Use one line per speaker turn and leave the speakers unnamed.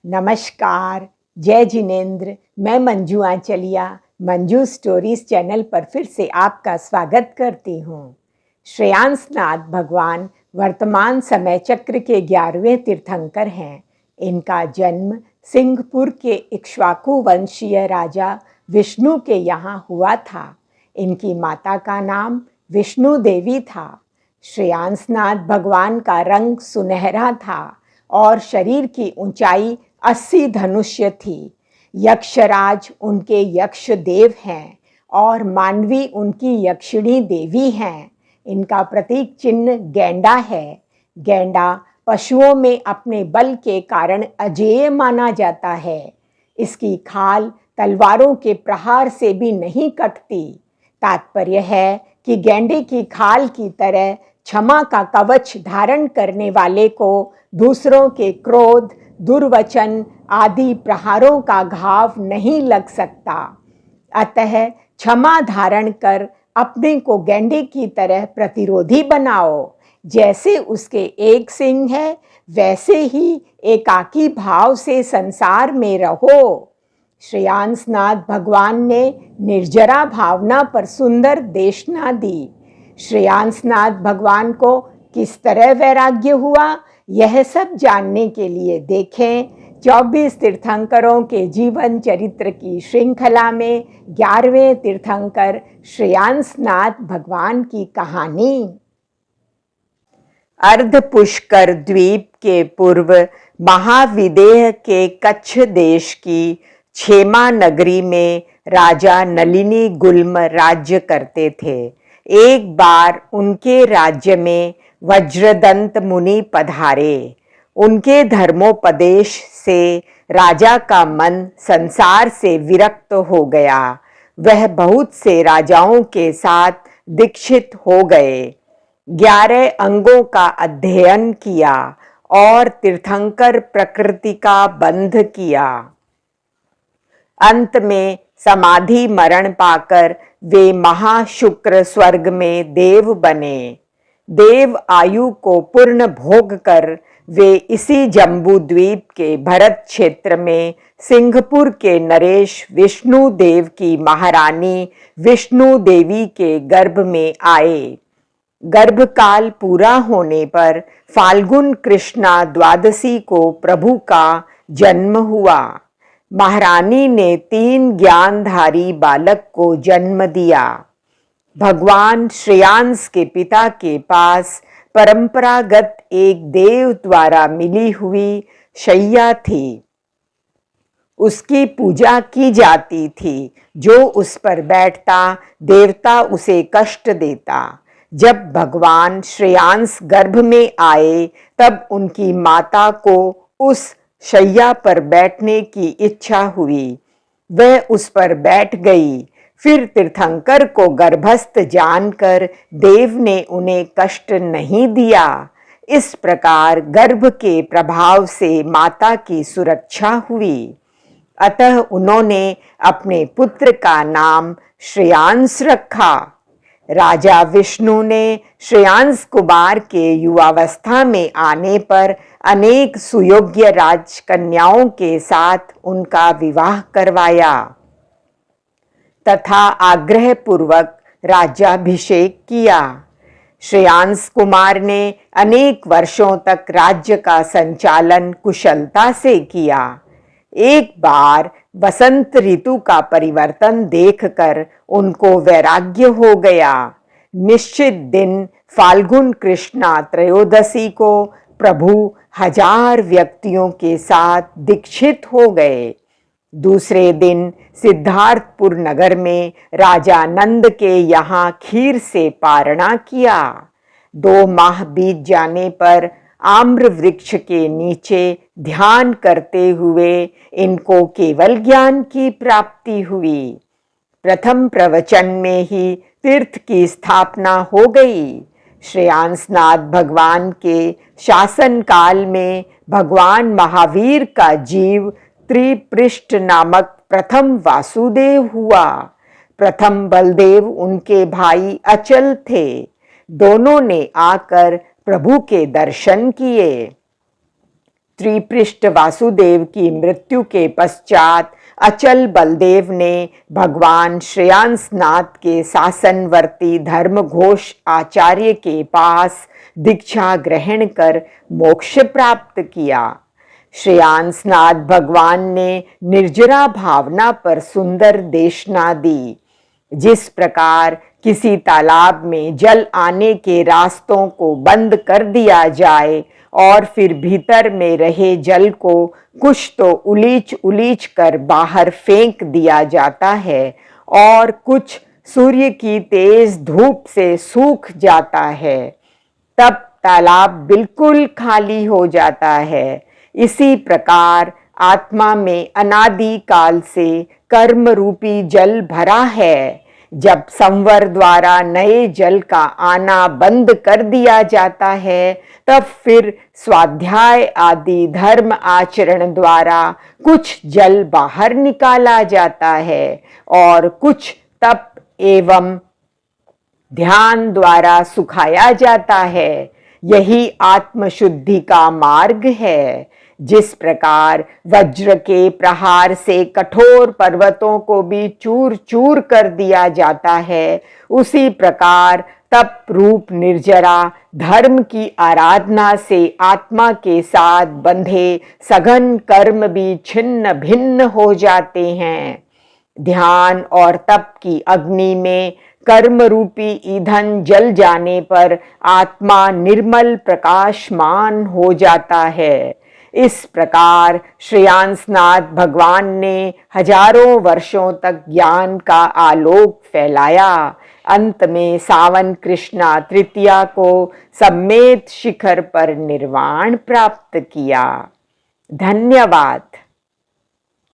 नमस्कार, जय जिनेंद्र। मैं मंजू आंचलिया मंजू स्टोरीज चैनल पर फिर से आपका स्वागत करती हूँ। श्रेयांसनाथ भगवान वर्तमान समय चक्र के 11वें तीर्थंकर हैं। इनका जन्म सिंहपुर के इक्ष्वाकु वंशीय राजा विष्णु के यहाँ हुआ था। इनकी माता का नाम विष्णु देवी था। श्रेयांसनाथ भगवान का रंग सुनहरा था और शरीर की ऊंचाई 80 धनुष्य थी। यक्षराज उनके यक्ष देव हैं और मानवी उनकी यक्षिणी देवी हैं। इनका प्रतीक चिन्ह गैंडा है। गैंडा पशुओं में अपने बल के कारण अजेय माना जाता है। इसकी खाल तलवारों के प्रहार से भी नहीं कटती। तात्पर्य है कि गैंडे की खाल की तरह क्षमा का कवच धारण करने वाले को दूसरों के क्रोध, दुर्वचन आदि प्रहारों का घाव नहीं लग सकता। अतः क्षमा धारण कर अपने को गैंडे की तरह प्रतिरोधी बनाओ। जैसे उसके एक सिंह है, वैसे ही एकाकी भाव से संसार में रहो। श्रेयांसनाथ भगवान ने निर्जरा भावना पर सुंदर देशना दी। श्रेयांसनाथ भगवान को किस तरह वैराग्य हुआ, यह सब जानने के लिए देखें 24 तीर्थंकरों के जीवन चरित्र की श्रृंखला में 11वें तीर्थंकर श्रेयांसनाथ भगवान की कहानी। अर्धपुष्कर द्वीप के पूर्व महाविदेह के कच्छ देश की क्षेमा नगरी में राजा नलिनी गुल्म राज्य करते थे। एक बार उनके राज्य में वज्रदंत मुनि पधारे। उनके धर्मोपदेश से राजा का मन संसार से विरक्त हो गया। वह बहुत से राजाओं के साथ दीक्षित हो गए। 11 अंगों का अध्ययन किया और तीर्थंकर प्रकृति का बंध किया। अंत में समाधि मरण पाकर वे महाशुक्र स्वर्ग में देव बने। देव आयु को पूर्ण भोग कर वे इसी जम्बू द्वीप के भरत क्षेत्र में सिंहपुर के नरेश विष्णु देव की महारानी विष्णु देवी के गर्भ में आए। गर्भकाल पूरा होने पर फाल्गुन कृष्णा द्वादशी को प्रभु का जन्म हुआ। महारानी ने 3 ज्ञानधारी बालक को जन्म दिया। भगवान श्रेयांस के पिता के पास परंपरागत एक देव द्वारा मिली हुई शैया थी। उसकी पूजा की जाती थी। जो उस पर बैठता देवता उसे कष्ट देता। जब भगवान श्रेयांस गर्भ में आए तब उनकी माता को उस शैया पर बैठने की इच्छा हुई। वह उस पर बैठ गई। फिर तीर्थंकर को गर्भस्थ जानकर देव ने उन्हें कष्ट नहीं दिया। इस प्रकार गर्भ के प्रभाव से माता की सुरक्षा हुई। अतः उन्होंने अपने पुत्र का नाम श्रेयांस रखा। राजा विष्णु ने श्रेयांस कुमार के युवावस्था में आने पर अनेक सुयोग्य राजकन्याओं के साथ उनका विवाह करवाया तथा आग्रह पूर्वक राज्याभिषेक किया। श्रेयांस कुमार ने अनेक वर्षों तक राज्य का संचालन कुशलता से किया। एक बार वसंत ऋतु का परिवर्तन देखकर उनको वैराग्य हो गया। निश्चित दिन फाल्गुन कृष्णा त्रयोदशी को प्रभु 1000 व्यक्तियों के साथ दीक्षित हो गए। दूसरे दिन सिद्धार्थपुर नगर में राजा नंद के यहाँ खीर से पारणा किया। 2 माह बीत जाने पर आम्र वृक्ष के नीचे ध्यान करते हुए इनको केवल ज्ञान की प्राप्ति हुई। प्रथम प्रवचन में ही तीर्थ की स्थापना हो गई। श्रेयांसनाथ भगवान के शासन काल में भगवान महावीर का जीव त्रिपृष्ठ नामक प्रथम वासुदेव हुआ। प्रथम बलदेव उनके भाई अचल थे। दोनों ने आकर प्रभु के दर्शन किए। त्रिपृष्ठ वासुदेव की मृत्यु के पश्चात अचल बलदेव ने भगवान श्रेयांसनाथ के शासनवर्ती धर्मघोष आचार्य के पास दीक्षा ग्रहण कर मोक्ष प्राप्त किया। श्रेयांसनाथ भगवान ने निर्जरा भावना पर सुंदर देशना दी। जिस प्रकार किसी तालाब में जल आने के रास्तों को बंद कर दिया जाए और फिर भीतर में रहे जल को कुछ तो उलीच उलीच कर बाहर फेंक दिया जाता है और कुछ सूर्य की तेज धूप से सूख जाता है, तब तालाब बिल्कुल खाली हो जाता है। इसी प्रकार आत्मा में अनादि काल से कर्म रूपी जल भरा है। जब संवर द्वारा नए जल का आना बंद कर दिया जाता है, तब फिर स्वाध्याय आदि धर्म आचरण द्वारा कुछ जल बाहर निकाला जाता है और कुछ तप एवं ध्यान द्वारा सुखाया जाता है। यही आत्मशुद्धि का मार्ग है। जिस प्रकार वज्र के प्रहार से कठोर पर्वतों को भी चूर चूर कर दिया जाता है, उसी प्रकार तप रूप निर्जरा धर्म की आराधना से आत्मा के साथ बंधे सघन कर्म भी छिन्न भिन्न हो जाते हैं। ध्यान और तप की अग्नि में कर्म रूपी ईंधन जल जाने पर आत्मा निर्मल प्रकाशमान हो जाता है। इस प्रकार श्रेयांसनाथ भगवान ने हजारों वर्षों तक ज्ञान का आलोक फैलाया। अंत में सावन कृष्णा तृतीया को सम्मेत शिखर पर निर्वाण प्राप्त किया। धन्यवाद।